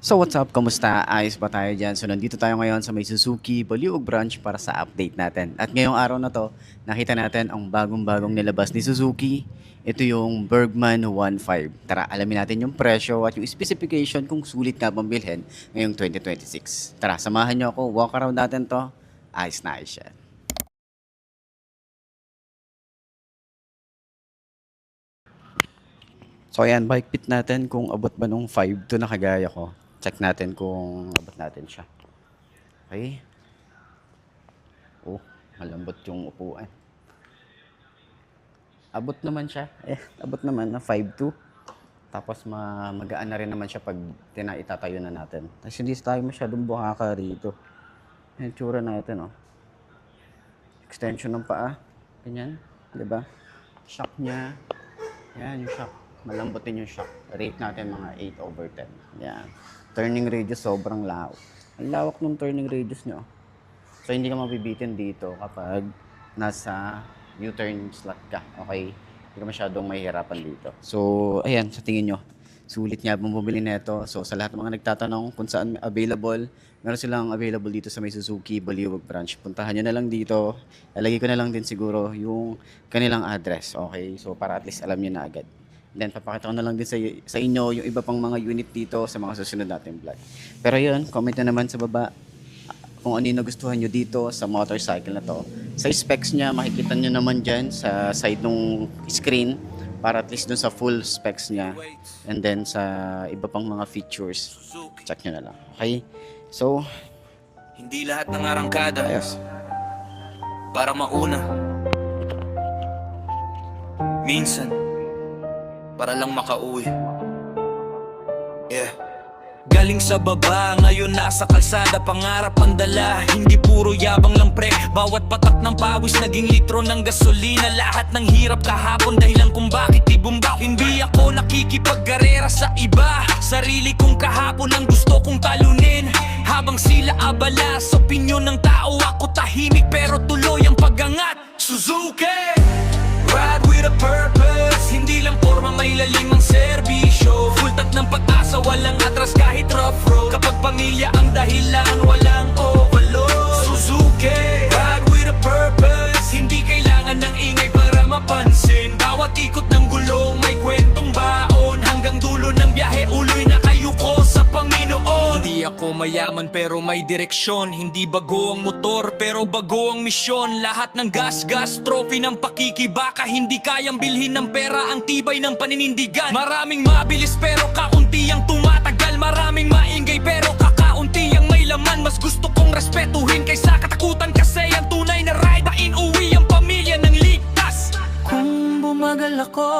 So what's up? Kamusta? Ayos ba tayo dyan? So nandito tayo ngayon sa may Suzuki Baliuog branch para sa update natin. At ngayong araw na to, nakita natin ang bagong-bagong nilabas ni Suzuki. Ito yung Bergman 1.5. Tara, alamin natin yung presyo at yung specification kung sulit nga bang bilhin ngayong 2026. Tara, samahan nyo ako. Walk around natin to. Ayos na ayos yan. So ayan, bike fit natin kung abot ba nung 5 to na kagaya ko. Check natin kung abot natin siya. Okay. Oh, malambot yung upuan. Abot naman siya. Abot naman na 5'2". Tapos magaan na rin naman siya pag itatayo na natin. Tapos hindi tayo masyadong buhaka rito. Yung tsura natin, oh. Extension ng paa. Ganyan. Diba? Shock niya. Yan, yung shock. Malambot din yung shock. Rate natin mga 8/10. Yan. Turning radius sobrang lawak. Ang lawak ng turning radius nyo. So, hindi ka mabibitin dito kapag nasa U-turn slot ka. Okay? Hindi ka masyadong mahihirapan dito. So, ayan, sa tingin nyo, sulit nga bang bumili nito. So, sa lahat ng mga nagtatanong kung saan available, meron silang available dito sa may Suzuki Baliuog branch. Puntahan nyo na lang dito. Lalagay ko na lang din siguro yung kanilang address. Okay? So, para at least alam nyo na agad. Then, papakita ko na lang din sa inyo yung iba pang mga unit dito sa mga susunod natin vlog. Pero yun, comment na naman sa baba kung ano yung nagustuhan nyo dito sa motorcycle na to. Sa specs niya, makikita nyo naman dyan sa side ng screen para at least dun sa full specs niya. And then sa iba pang mga features, check nyo na lang. Okay? So, hindi lahat ng arangkada ayos. para mauna. Minsan para lang makauwi. Yeah. Galing sa baba, ngayon nasa kalsada, pangarap ang dala. Hindi puro yabang lang pre, bawat patak ng pawis naging litro ng gasolina. Lahat ng hirap kahapon dahilan kung bakit ibumbak. Hindi ako nakikipagkarera sa iba, sarili kong kahapon ang gusto kong talunin. Habang sila abala sa opinyon ng tao, ako tahimik pero tuloy ang pagangat. Suzuki! Ride with a purpose. Hindi lang forma, may lalim ang serbisyo. Full tank ng pag-asa, walang atras kahit rough road. Kapag pamilya ang dahilan, walang overload. Suzuki, ride with a purpose. Hindi kailangan ng ingay para mapansin. Bawat ikot ng gulong may kwentong baon. Hanggang dulo ng biyahe, uloy na kayo ko sa Panginoon. Hindi ako mayaman pero may direksyon. Hindi bago ang motor pero bago ang misyon. Lahat ng gas-gas, trophy ng pakikibaka. Hindi kayang bilhin ng pera ang tibay ng paninindigan. Maraming mabilis pero kaunti ang tumatagal. Maraming maingay pero kakaunti ang may laman. Mas gusto kong respetuhin kaysa katakutan. Kasi ang tunay na ride, inuwi ang pamilya ng ligtas. Kung bumagal ako,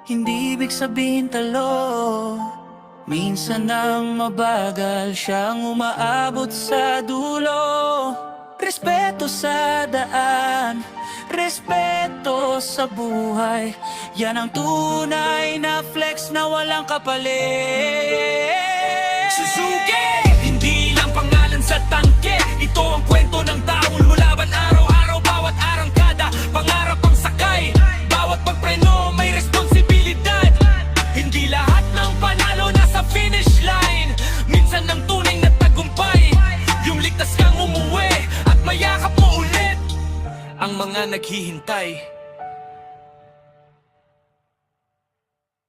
hindi ibig sabihin talo. Minsan ang mabagal siyang umaabot sa dulo. Respeto sa daan, respeto sa buhay. Yan ang tunay na flex na walang kapalit. Suzuki! Hindi lang pangalan sa tangke. Ito ang kwento ng taong lulaban araw-araw. Bawat arangkada, pangarap ang sakay. Bawat pagpreno may responsibilidad. Hindi lahat ng panalo nasa finish line. Minsan ang tunay na tagumpay, yung ligtas kang umuwi at mayakap mo ulit ang mga naghihintay.